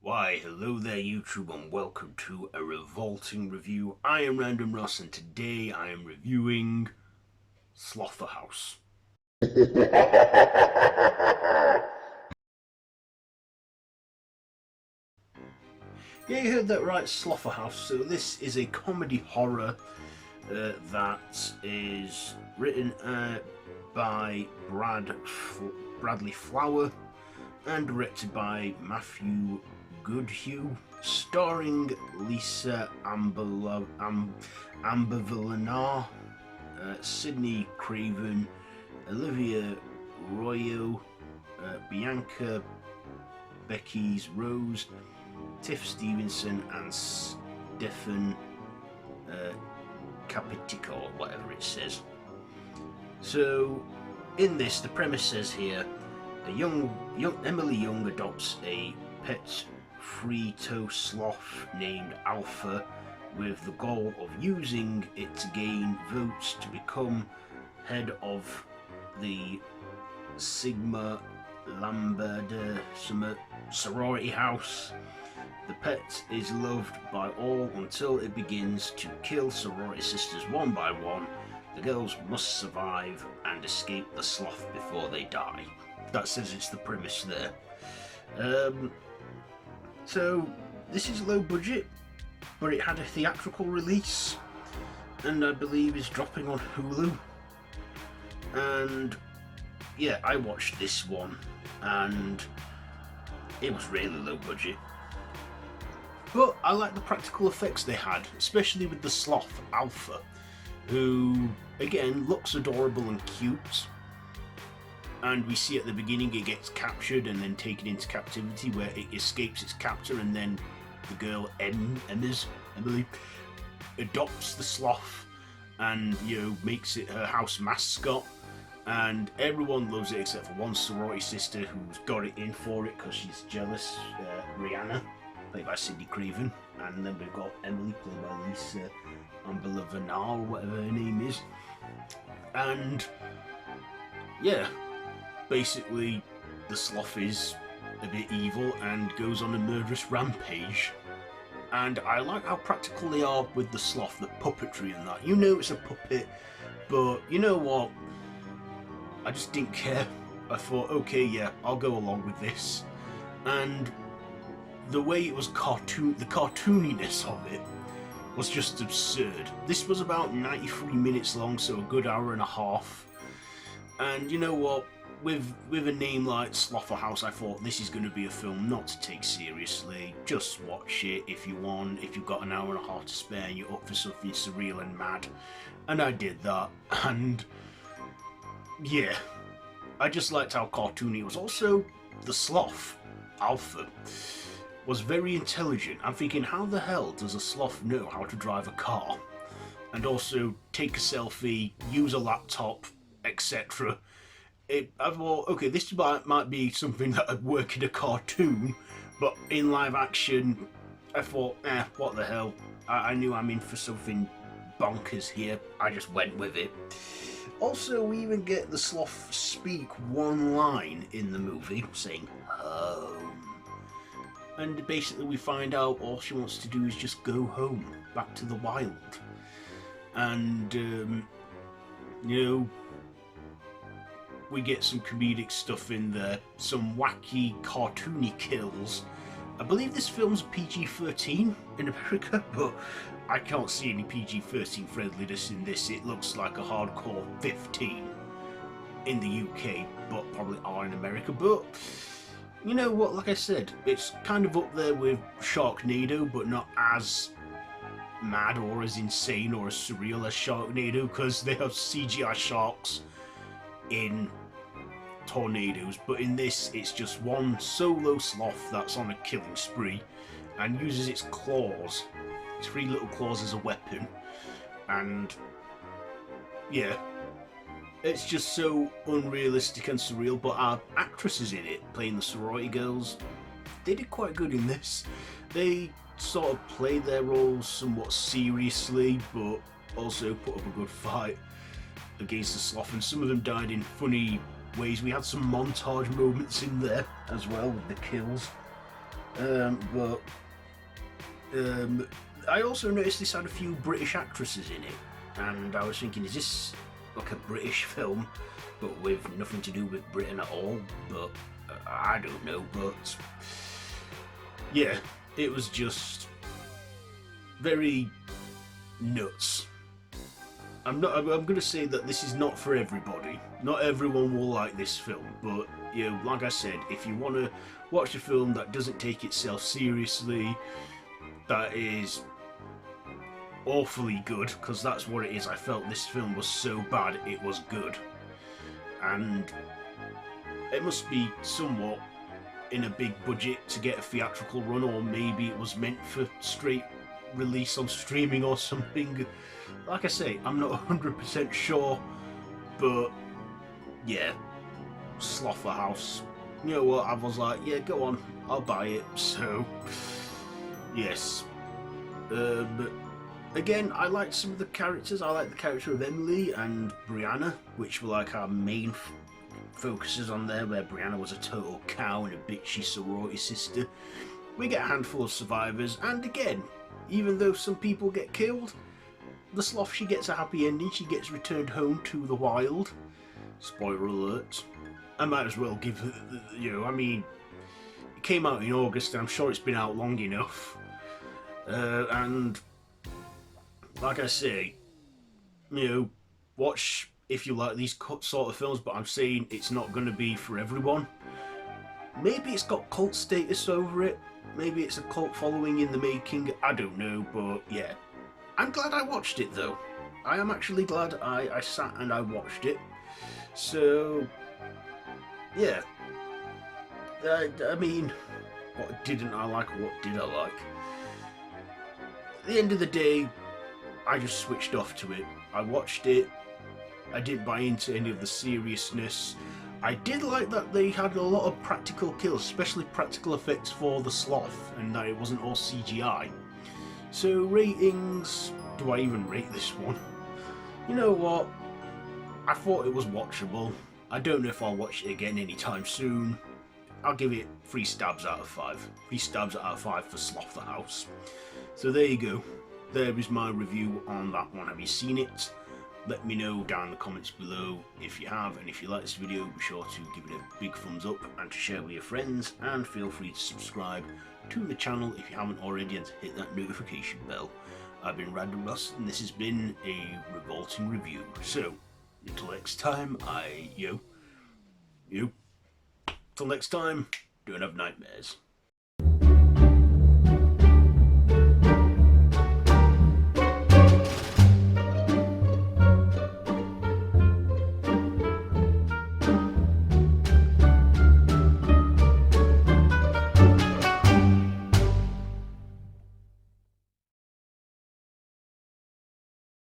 Why, hello there YouTube and welcome to a Revolting review. I am Random Ross and today I am reviewing Slotherhouse. Yeah, you heard that right, Slotherhouse. So this is a comedy horror that is written by Bradley Flower and directed by Matthew Goodhue, starring Lisa Ambalavanar, Sydney Craven, Olivia Rouyre, Bianca Beckles-rose, Tiff Stevenson, and Stefan Kapicic, or whatever it says. So, in this, the premise says here, young Emily Young adopts a pet free-toe sloth named Alpha with the goal of using it to gain votes to become head of the Sigma Lambda sorority house. The pet is loved by all until it begins to kill sorority sisters one by one. The girls must survive and escape the sloth before they die. That says it's the premise there. So this is low budget, but it had a theatrical release, and I believe is dropping on Hulu. And yeah, I watched this one, and it was really low budget. But I like the practical effects they had, especially with the sloth, Alpha, who, again, looks adorable and cute. And we see at the beginning it gets captured and then taken into captivity, where it escapes its captor, and then the girl Emily adopts the sloth and makes it her house mascot. And everyone loves it except for one sorority sister who's got it in for it because she's jealous, Rihanna, played by Sydney Craven, and then we've got Emily, played by Lisa Ambalavanar, or whatever her name is. And yeah, basically the sloth is a bit evil and goes on a murderous rampage. And I like how practical they are with the sloth, the puppetry and that. You know it's a puppet, but you know what? I just didn't care. I thought, okay, yeah, I'll go along with this. And the way it was the cartooniness of it was just absurd. This was about 93 minutes long, so a good hour and a half. And you know what? With a name like Slotherhouse, I thought this is going to be a film not to take seriously. Just watch it if you want, if you've got an hour and a half to spare and you're up for something surreal and mad. And I did that, and yeah, I just liked how cartoony it was. Also, the sloth, Alpha, was very intelligent. I'm thinking, how the hell does a sloth know how to drive a car? And also take a selfie, use a laptop, etc. I thought, okay, this might be something that would work in a cartoon, but in live action, I thought, what the hell? I knew I'm in for something bonkers here. I just went with it. Also, we even get the sloth speak one line in the movie, saying home. And basically we find out all she wants to do is just go home, back to the wild. And, we get some comedic stuff in there, some wacky, cartoony kills. I believe this film's PG-13 in America, but I can't see any PG-13 friendliness in this. It looks like a hardcore 15 in the UK, but probably are in America. But you know what, like I said, it's kind of up there with Sharknado, but not as mad or as insane or as surreal as Sharknado, because they have CGI sharks in tornadoes, but in this it's just one solo sloth that's on a killing spree and uses its claws, its 3 little claws, as a weapon. And yeah, it's just so unrealistic and surreal. But our actresses in it playing the sorority girls, they did quite good in this. They sort of played their roles somewhat seriously, but also put up a good fight against the sloth, and some of them died in funny ways. We had some montage moments in there as well with the kills. But I also noticed this had a few British actresses in it, and I was thinking, is this like a British film, but with nothing to do with Britain at all? But I don't know. But yeah, it was just very nuts. I'm going to say that this is not for everybody. Not everyone will like this film, but you know, like I said, if you want to watch a film that doesn't take itself seriously, that is awfully good, because that's what it is. I felt this film was so bad it was good, and it must be somewhat in a big budget to get a theatrical run, or maybe it was meant for straight release on streaming or something. Like I say, I'm not 100% sure, but yeah, Slotherhouse. You know what, I was like, yeah, go on, I'll buy it. So yes. Again, I liked some of the characters. I like the character of Emily and Brianna, which were like our main focuses on there, where Brianna was a total cow and a bitchy sorority sister. We get a handful of survivors, and again, even though some people get killed, the sloth, she gets a happy ending. She gets returned home to the wild. Spoiler alert. I might as well give, you know, I mean, it came out in August, I'm sure it's been out long enough. And like I say, you know, watch if you like these sort of films, but I'm saying it's not going to be for everyone. Maybe it's got cult status over it. Maybe it's a cult following in the making. I don't know, but yeah. I'm glad I watched it though. I am actually glad I sat and I watched it. So, yeah. I mean, what didn't I like? What did I like? At the end of the day, I just switched off to it. I watched it. I didn't buy into any of the seriousness. I did like that they had a lot of practical kills, especially practical effects for the sloth, and that it wasn't all CGI. So ratings, do I even rate this one? You know what? I thought it was watchable. I don't know if I'll watch it again anytime soon. I'll give it 3 stabs out of 5. 3 stabs out of 5 for Slotherhouse. So there you go. There is my review on that one. Have you seen it? Let me know down in the comments below if you have, and if you like this video, be sure to give it a big thumbs up and to share with your friends, and feel free to subscribe to the channel if you haven't already, and to hit that notification bell. I've been Random Ross, and this has been a Revolting review. So, until next time, till next time, don't have nightmares.